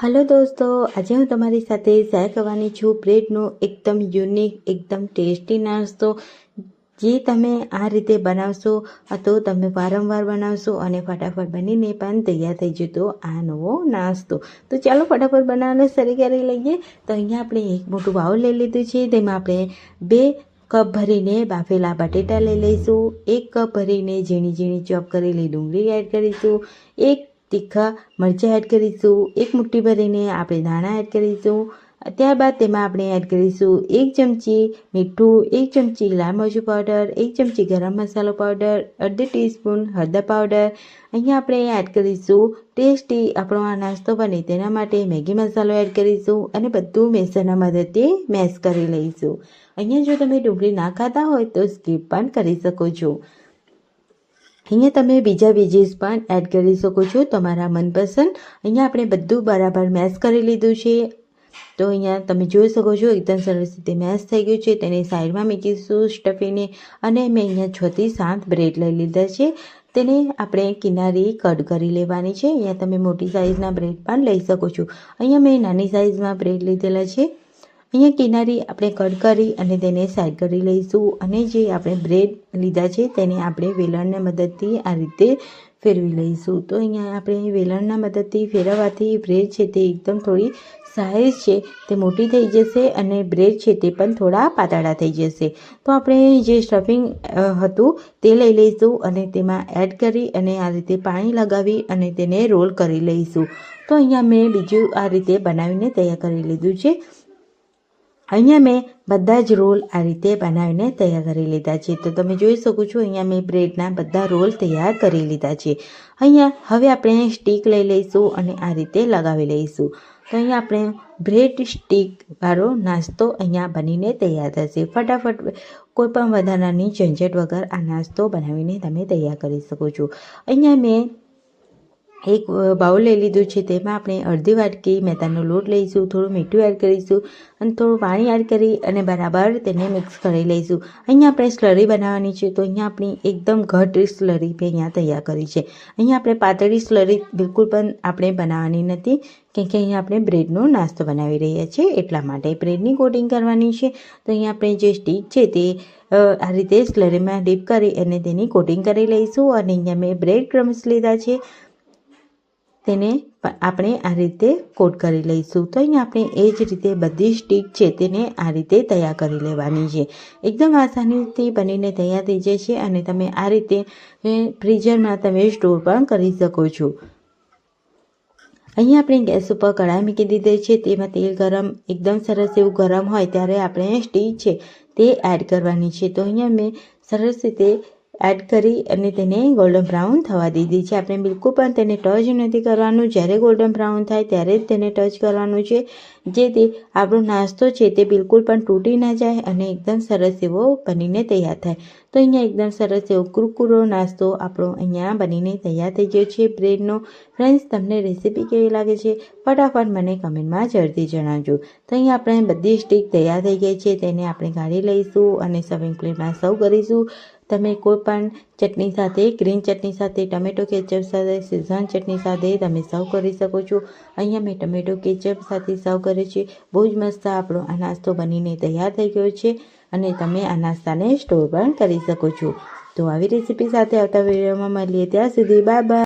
Hello दोस्तों, आज हूँ तमारी साथे शेर करवानी छूं ब्रेडनो एकदम यूनिक एकदम टेस्टी नास्तो जे तमे आ रीते बनावशो तो तमे वारंवार बनावशो अने फटाफट बनीने पण तैयार थई जतो आ नवो नास्तो। तो चलो फटाफट बनाववानो शरू करी लईए। तो अहींया आपणे एक मोटुं बाउल लई लीधुं छे, तेमां आपणे 2 कप भरीने बाफेला बटेटा लई लईशुं। 1 कप भरीने झीणी झीणी चॉप करेली डુંગળી एड करीशुं। 1 तीखा मरचा एड करीशुं। 1 मुठ्ठी भरीने आपणे धाणा एड करीशुं। त्यारबाद तेमां आपणे एड करीशुं 1 चमची मीठुं, 1 चमची लाल मरचुं पाउडर, 1 चमची गरम मसालो पाउडर, अर्धी टीस्पून हळदर पाउडर। अहींया आपणे एड करीशुं टेस्टी આપણો આ નાસ્તો બને તેના માટે મેગી મસાલો એડ કરીશું અને બધું મેસરના મદદથી મેશ કરી લઈશું। અહીંયા જો તમે ડુંગળી ના ખાતા હોય તો સ્કીપ પણ કરી શકો છો। અહીંયા તમે બીજા વેજીસ પણ એડ કરી શકો છો તમારા મનપસંદ। અહીંયા આપણે બધું બરાબર મેશ કરી લીધું છે। તો અહીંયા તમે જોઈ શકો છો એકદમ સરસ રીતે મેશ થઈ ગયું છે। તેને સાઈડમાં મૂકીશું સ્ટફીને અને મેં અહીંયા 6 થી 7 બ્રેડ લઈ લીધા છે। તેને આપણે કિનારી કટ કરી લેવાની છે। અહીંયા તમે મોટી સાઈઝના બ્રેડ પણ લઈ શકો છો। અહીંયા મેં નાની સાઈઝમાં બ્રેડ લીધેલા છે। અહીંયા કિનારી આપણે કટ કરી અને તેને સાઈડ કરી લઈશું અને જે આપણે બ્રેડ લીધા છે તેને આપણે વેલણની મદદથી આ રીતે ફેરવી લઈશું। તો અહીંયા આપણે વેલણના મદદથી ફેરવવાથી બ્રેડ છે તે એકદમ થોડી સાઈઝ છે તે મોટી થઈ જશે અને બ્રેડ છે તે પણ થોડા પાતળા થઈ જશે। તો આપણે જે સ્ટફિંગ હતું તે લઈ લઈશું અને તેમાં એડ કરી અને આ રીતે પાણી લગાવી અને તેને રોલ કરી લઈશું। તો અહીંયા મેં બીજું આ રીતે બનાવીને તૈયાર કરી લીધું છે। અહીંયા મેં બધા જ રોલ આ રીતે બનાવીને તૈયાર કરી લીધા છે। તો તમે જોઈ શકો છો અહીંયા મેં બ્રેડના બધા રોલ તૈયાર કરી લીધા છે। અહીંયા હવે આપણે સ્ટીક લઈ લઈશું અને આ રીતે લગાવી લઈશું। તો અહીંયા આપણે બ્રેડ સ્ટીકવાળો નાસ્તો અહીંયા બનીને તૈયાર થશે। ફટાફટ કોઈ પણ વધારાની ઝંઝટ વગર આ નાસ્તો બનાવીને તમે તૈયાર કરી શકો છો। અહીંયા મેં एक बाउल लई लीधुं छे, तेमां आपणे अर्धी वाटकी मैदानो लोट लईशुं, थोड़ुं मीठुं एड करीशुं अने थोड़ुं पाणी एड करी अने बराबर तेने मिक्स करी लईशुं। अहींया आपणे स्लरी बनाववानी छे, तो अहींया आपणी एकदम घट स्लरी मैं अहींया तैयार करी छे। अहींया आपणे पातળી स्लरी बिल्कुल पण आपणे बनाववानी नथी, केम के अहींया आपणे ब्रेडनो नास्तो बनावी रह्या छीए એટલા માટે ब्रेडनी कोटिंग करवानी छे। तो अहींया आपणे जे स्टीक छे ते आ रीते स्लरीमां डीप करी अने तेनी कोटिंग करी लईशुं अने अहींया मैं ब्रेड क्रम्स लीधा छे તેને આપણે આ રીતે કોટ કરી લઈશું। તો અહીંયા આપણે એ જ રીતે બધી સ્ટીક છે તેને આ રીતે તૈયાર કરી લેવાની છે। એકદમ આસાનીથી બનીને તૈયાર થઈ જાય છે અને તમે આ રીતે ફ્રીઝરમાં તમે સ્ટોર પણ કરી શકો છો। અહીંયા આપણે ગેસ ઉપર કઢાઈ મૂકી દીધી છે, તેમાં તેલ ગરમ એકદમ સરસ એવું ગરમ હોય ત્યારે આપણે સ્ટીક છે તે એડ કરવાની છે। તો અહીંયા મેં સરસ રીતે એડ કરી અને તેને ગોલ્ડન બ્રાઉન થવા દીધી છે। આપણે બિલકુલ પણ તેને ટચ નથી કરવાનું, જ્યારે ગોલ્ડન બ્રાઉન થાય ત્યારે જ તેને ટચ કરવાનું છે, જેથી આપણો નાસ્તો છે તે બિલકુલ પણ તૂટી ના જાય અને એકદમ સરસ એવો બનીને તૈયાર થાય। તો અહીંયા એકદમ સરસ એવો કુરકુરો નાસ્તો આપણો અહીંયા બનીને તૈયાર થઈ ગયો છે બ્રેડનો। ફ્રેન્ડ્સ, તમને રેસીપી કેવી લાગે છે ફટાફટ મને કમેન્ટમાં જલ્દી જણાવજો। તો અહીંયા આપણે બધી સ્ટીક તૈયાર થઈ ગઈ છે, તેને આપણે કાઢી લઈશું અને સર્વિંગ પ્લેટમાં સર્વ કરીશું। તમે કોઈ પણ ચટણી સાથે, ગ્રીન ચટણી સાથે, ટમેટો કેચઅપ સાથે, શેઝવાન ચટણી સાથે તમે સર્વ કરી શકો છો। અહીંયા મેં ટમેટો કેચઅપ સાથે સર્વ કરે છે। બહુ જ મસ્ત આપણો આ નાસ્તો બનીને તૈયાર થઈ ગયો છે અને તમે આ નાસ્તાને સ્ટોર પણ કરી શકો છો। તો આવી રેસીપી સાથે આવતા વિડીયોમાં મળીએ, ત્યાં સુધી બાય બાય।